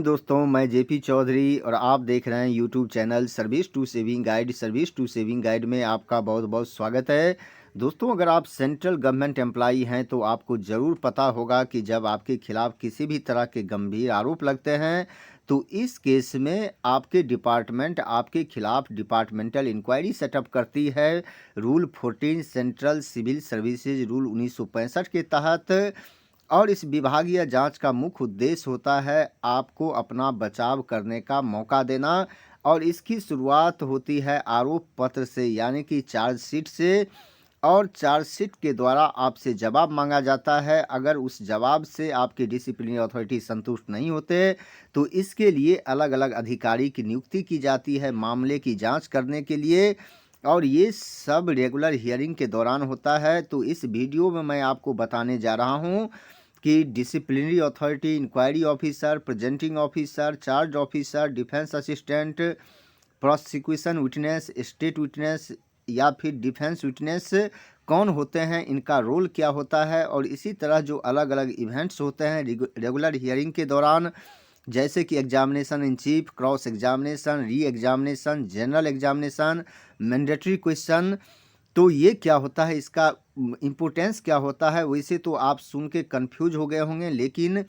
हिंद दोस्तों, मैं जेपी चौधरी और आप देख रहे हैं YouTube channel service to saving guide. Service to saving guide में आपका बहुत बहुत स्वागत है। दोस्तों, अगर आप सेंट्रल गवर्नमेंट एम्प्लॉई हैं तो आपको ज़रूर पता होगा कि जब आपके खिलाफ किसी भी तरह के गंभीर आरोप लगते हैं तो इस केस में आपके डिपार्टमेंट आपके खिलाफ डिपार्टमेंटल इंक्वायरी सेटअप करती है। Rule 14 central civil services rule 1965 के तहत। और इस विभागीय जांच का मुख्य उद्देश्य होता है आपको अपना बचाव करने का मौका देना। और इसकी शुरुआत होती है आरोप पत्र से, यानी कि चार्जशीट से। और चार्जशीट के द्वारा आपसे जवाब मांगा जाता है। अगर उस जवाब से आपकी डिसिप्लिनरी अथॉरिटी संतुष्ट नहीं होते तो इसके लिए अलग अलग अधिकारी की नियुक्ति की जाती है मामले की जांच करने के लिए। और ये सब रेगुलर हियरिंग के दौरान होता है। तो इस वीडियो में मैं आपको बताने जा रहा हूँ कि disciplinary authority, inquiry officer, presenting officer, charge officer, defence assistant, prosecution witness, state witness या फिर डिफेंस विटनेस कौन होते हैं, इनका रोल क्या होता है। और इसी तरह जो अलग अलग इवेंट्स होते हैं रेगुलर हियरिंग के दौरान, जैसे कि examination in chief, cross examination, re examination, general examination, mandatory question, तो ये क्या होता है, इसका इम्पोर्टेंस क्या होता है। वैसे तो आप सुन के कन्फ्यूज हो गए होंगे, लेकिन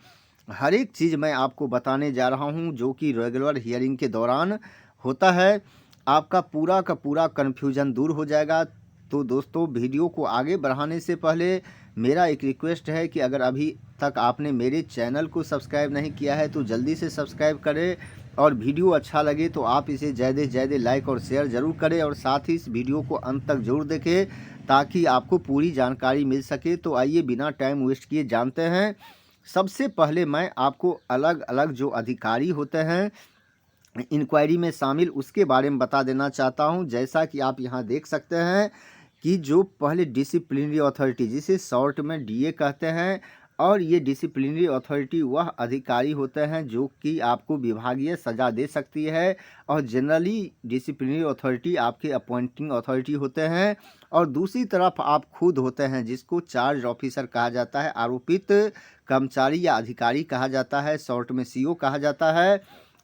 हर एक चीज़ मैं आपको बताने जा रहा हूँ जो कि रेगुलर हियरिंग के दौरान होता है। आपका पूरा का पूरा कन्फ्यूजन दूर हो जाएगा। तो दोस्तों, वीडियो को आगे बढ़ाने से पहले मेरा एक रिक्वेस्ट है कि अगर अभी तक आपने मेरे चैनल को सब्सक्राइब नहीं किया है तो जल्दी से सब्सक्राइब करें। और वीडियो अच्छा लगे तो आप इसे ज़्यादा से ज़्यादा लाइक और शेयर ज़रूर करें। और साथ ही इस वीडियो को अंत तक जरूर देखें ताकि आपको पूरी जानकारी मिल सके। तो आइए बिना टाइम वेस्ट किए जानते हैं। सबसे पहले मैं आपको अलग अलग जो अधिकारी होते हैं इंक्वायरी में शामिल उसके बारे में बता देना चाहता हूं। जैसा कि आप यहां देख सकते हैं कि जो पहले डिसिप्लिनरी अथॉरिटी, जिसे शॉर्ट में डीए कहते हैं, और ये डिसिप्लिनरी अथॉरिटी वह अधिकारी होते हैं जो कि आपको विभागीय सज़ा दे सकती है। और जनरली डिसिप्लिनरी अथॉरिटी आपके अपॉइंटिंग अथॉरिटी होते हैं। और दूसरी तरफ आप खुद होते हैं जिसको चार्ज ऑफिसर कहा जाता है, आरोपित कर्मचारी या अधिकारी कहा जाता है, शॉर्ट में सीओ कहा जाता है।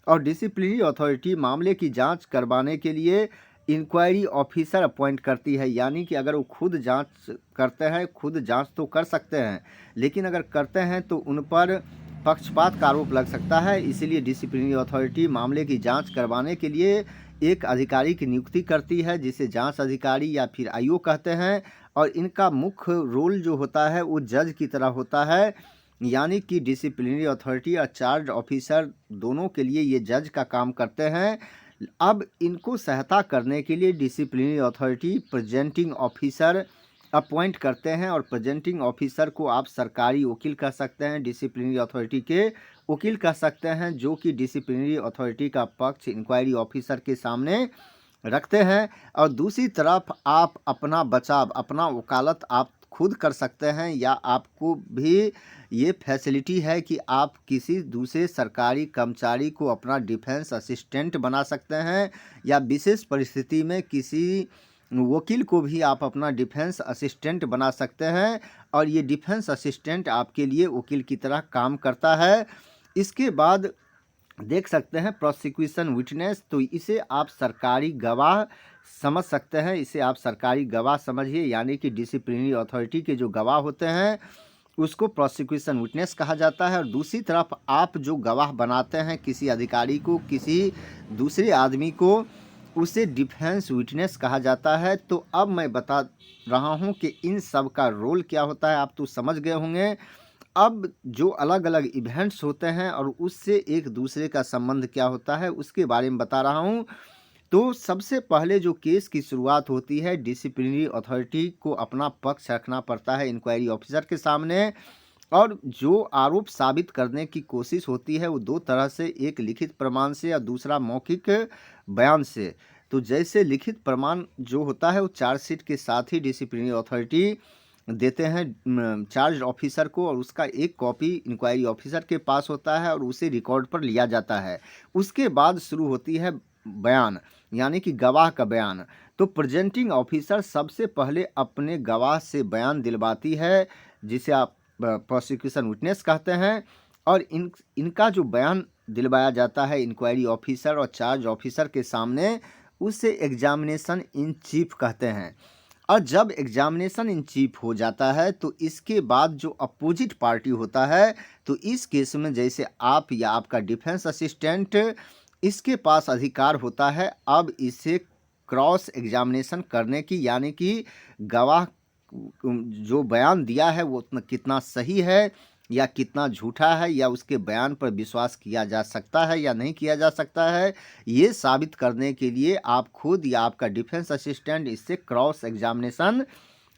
और डिसिप्लिनरी अथॉरिटी मामले की जांच करवाने के लिए इंक्वायरी ऑफिसर अपॉइंट करती है। यानी कि अगर वो खुद जांच करते हैं, खुद जांच तो कर सकते हैं, लेकिन अगर करते हैं तो उन पर पक्षपात का आरोप लग सकता है। इसीलिए डिसिप्लिनरी अथॉरिटी मामले की जांच करवाने के लिए एक अधिकारी की नियुक्ति करती है जिसे जांच अधिकारी या फिर आईओ कहते हैं। और इनका मुख्य रोल जो होता है वो जज की तरह होता है। यानी कि डिसिप्लिनरी अथॉरिटी और चार्ज ऑफिसर दोनों के लिए ये जज का काम करते हैं। अब इनको सहायता करने के लिए disciplinary authority presenting officer appoint करते हैं। और प्रेजेंटिंग ऑफिसर को आप सरकारी वकील कह सकते हैं, डिसिप्लिनरी अथॉरिटी के वकील कह सकते हैं, जो कि डिसिप्लिनरी अथॉरिटी का पक्ष इंक्वायरी ऑफिसर के सामने रखते हैं। और दूसरी तरफ आप अपना बचाव, अपना वकालत आप खुद कर सकते हैं, या आपको भी ये फैसिलिटी है कि आप किसी दूसरे सरकारी कर्मचारी को अपना डिफेंस असिस्टेंट बना सकते हैं, या विशेष परिस्थिति में किसी वकील को भी आप अपना डिफेंस असिस्टेंट बना सकते हैं। और ये डिफेंस असिस्टेंट आपके लिए वकील की तरह काम करता है। इसके बाद देख सकते हैं प्रोसिक्यूशन विटनेस, तो इसे आप सरकारी गवाह समझ सकते हैं। इसे आप सरकारी गवाह समझिए, यानी कि डिसिप्लिनरी अथॉरिटी के जो गवाह होते हैं उसको प्रोसिक्यूशन विटनेस कहा जाता है। और दूसरी तरफ आप जो गवाह बनाते हैं किसी अधिकारी को, किसी दूसरे आदमी को, उसे डिफेंस विटनेस कहा जाता है। तो अब मैं बता रहा हूं कि इन सब का रोल क्या होता है, आप तो समझ गए होंगे। अब जो अलग अलग इवेंट्स होते हैं और उससे एक दूसरे का संबंध क्या होता है उसके बारे में बता रहा हूं। तो सबसे पहले जो केस की शुरुआत होती है, डिसिप्लिनरी अथॉरिटी को अपना पक्ष रखना पड़ता है इंक्वायरी ऑफिसर के सामने। और जो आरोप साबित करने की कोशिश होती है वो दो तरह से, एक लिखित प्रमाण से और दूसरा मौखिक बयान से। तो जैसे लिखित प्रमाण जो होता है वो चार्जशीट के साथ ही डिसिप्लिनरी अथॉरिटी देते हैं चार्ज ऑफिसर को, और उसका एक कॉपी इंक्वायरी ऑफिसर के पास होता है और उसे रिकॉर्ड पर लिया जाता है। उसके बाद शुरू होती है बयान, यानी कि गवाह का बयान। तो प्रेजेंटिंग ऑफिसर सबसे पहले अपने गवाह से बयान दिलवाती है, जिसे आप प्रोसिक्यूशन विटनेस कहते हैं। और इनका जो बयान दिलवाया जाता है इंक्वायरी ऑफिसर और चार्ज ऑफिसर के सामने, उसे एग्जामिनेशन इन चीफ कहते हैं। और जब एग्जामिनेशन इन चीफ हो जाता है तो इसके बाद जो अपोजिट पार्टी होता है, तो इस केस में जैसे आप या आपका डिफेंस असिस्टेंट, इसके पास अधिकार होता है अब इसे क्रॉस एग्जामिनेशन करने की, यानी कि गवाह जो बयान दिया है वो कितना सही है या कितना झूठा है, या उसके बयान पर विश्वास किया जा सकता है या नहीं किया जा सकता है, ये साबित करने के लिए आप खुद या आपका डिफेंस असिस्टेंट इससे क्रॉस एग्जामिनेशन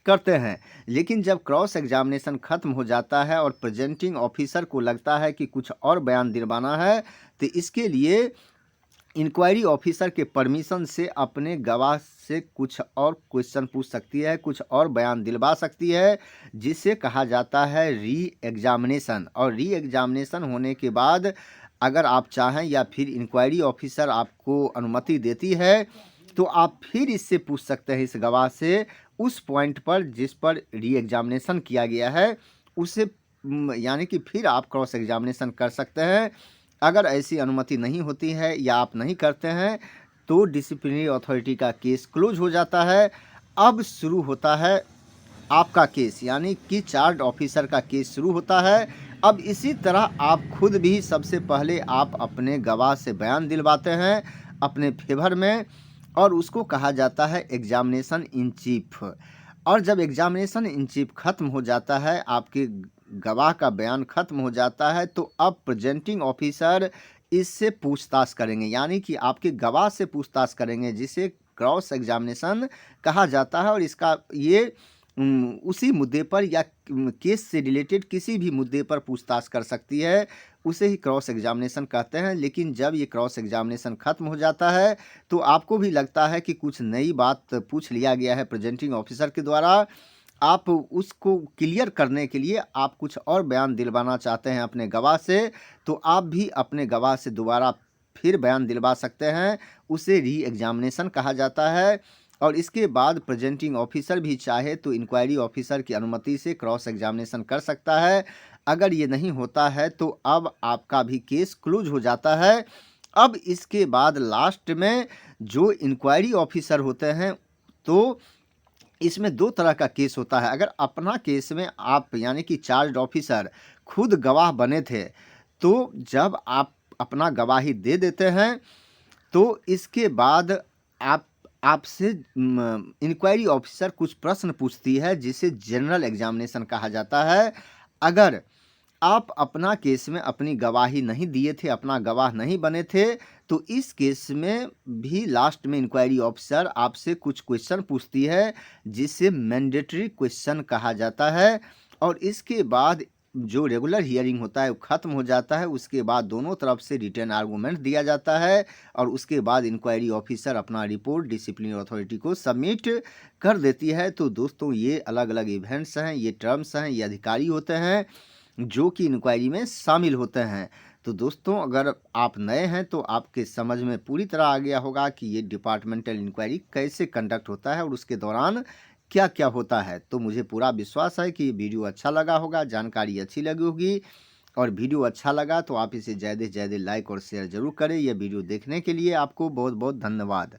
करते हैं। लेकिन जब क्रॉस एग्जामिनेशन खत्म हो जाता है और प्रेजेंटिंग ऑफिसर को लगता है कि कुछ और बयान दिलवाना है, तो इसके लिए इंक्वायरी ऑफिसर के परमिशन से अपने गवाह से कुछ और क्वेश्चन पूछ सकती है, कुछ और बयान दिलवा सकती है, जिसे कहा जाता है री एग्जामिनेशन। और री एग्जामिनेशन होने के बाद अगर आप चाहें या फिर इंक्वायरी ऑफिसर आपको अनुमति देती है, तो आप फिर इससे पूछ सकते हैं, इस गवाह से, उस पॉइंट पर जिस पर री एग्जामिनेशन किया गया है उसे, यानी कि फिर आप क्रॉस एग्जामिनेशन कर सकते हैं। अगर ऐसी अनुमति नहीं होती है या आप नहीं करते हैं तो डिसिप्लिनरी अथॉरिटी का केस क्लोज हो जाता है। अब शुरू होता है आपका केस, यानी कि चार्ज ऑफिसर का केस शुरू होता है। अब इसी तरह आप खुद भी सबसे पहले आप अपने गवाह से बयान दिलवाते हैं अपने फेवर में, और उसको कहा जाता है एग्जामिनेशन इन चीफ। और जब एग्जामिनेशन इन चीफ खत्म हो जाता है, आपके गवाह का बयान खत्म हो जाता है, तो अब प्रेजेंटिंग ऑफिसर इससे पूछताछ करेंगे, यानी कि आपके गवाह से पूछताछ करेंगे, जिसे क्रॉस एग्जामिनेशन कहा जाता है। और इसका ये उसी मुद्दे पर या केस से रिलेटेड किसी भी मुद्दे पर पूछताछ कर सकती है, उसे ही क्रॉस एग्जामिनेशन कहते हैं। लेकिन जब ये क्रॉस एग्जामिनेशन खत्म हो जाता है तो आपको भी लगता है कि कुछ नई बात पूछ लिया गया है प्रेजेंटिंग ऑफिसर के द्वारा, आप उसको क्लियर करने के लिए आप कुछ और बयान दिलवाना चाहते हैं अपने गवाह से, तो आप भी अपने गवाह से दोबारा फिर बयान दिलवा सकते हैं, उसे री एग्जामिनेशन कहा जाता है। और इसके बाद प्रेजेंटिंग ऑफिसर भी चाहे तो इंक्वायरी ऑफिसर की अनुमति से क्रॉस एग्जामिनेशन कर सकता है। अगर ये नहीं होता है तो अब आपका भी केस क्लोज हो जाता है। अब इसके बाद लास्ट में जो इंक्वायरी ऑफिसर होते हैं, तो इसमें दो तरह का केस होता है। अगर अपना केस में आप, यानी कि चार्ज ऑफिसर, खुद गवाह बने थे, तो जब आप अपना गवाही दे देते हैं तो इसके बाद आप आपसे इंक्वायरी ऑफिसर कुछ प्रश्न पूछती है, जिसे जनरल एग्जामिनेशन कहा जाता है। अगर आप अपना केस में अपनी गवाही नहीं दिए थे, अपना गवाह नहीं बने थे, तो इस केस में भी लास्ट में इंक्वायरी ऑफिसर आपसे कुछ क्वेश्चन पूछती है, जिसे मैंडेटरी क्वेश्चन कहा जाता है। और इसके बाद जो रेगुलर हियरिंग होता है वो ख़त्म हो जाता है। उसके बाद दोनों तरफ से रिटर्न आर्गूमेंट दिया जाता है, और उसके बाद इंक्वायरी ऑफिसर अपना रिपोर्ट डिसिप्लिनरी अथॉरिटी को सबमिट कर देती है। तो दोस्तों, ये अलग अलग इवेंट्स हैं, ये टर्म्स हैं, ये अधिकारी होते हैं जो कि इंक्वायरी में शामिल होते हैं। तो दोस्तों, अगर आप नए हैं तो आपके समझ में पूरी तरह आ गया होगा कि ये डिपार्टमेंटल इंक्वायरी कैसे कंडक्ट होता है और उसके दौरान क्या क्या होता है। तो मुझे पूरा विश्वास है कि ये वीडियो अच्छा लगा होगा, जानकारी अच्छी लगी होगी। और वीडियो अच्छा लगा तो आप इसे ज़्यादा से ज़्यादा लाइक और शेयर ज़रूर करें। यह वीडियो देखने के लिए आपको बहुत बहुत धन्यवाद।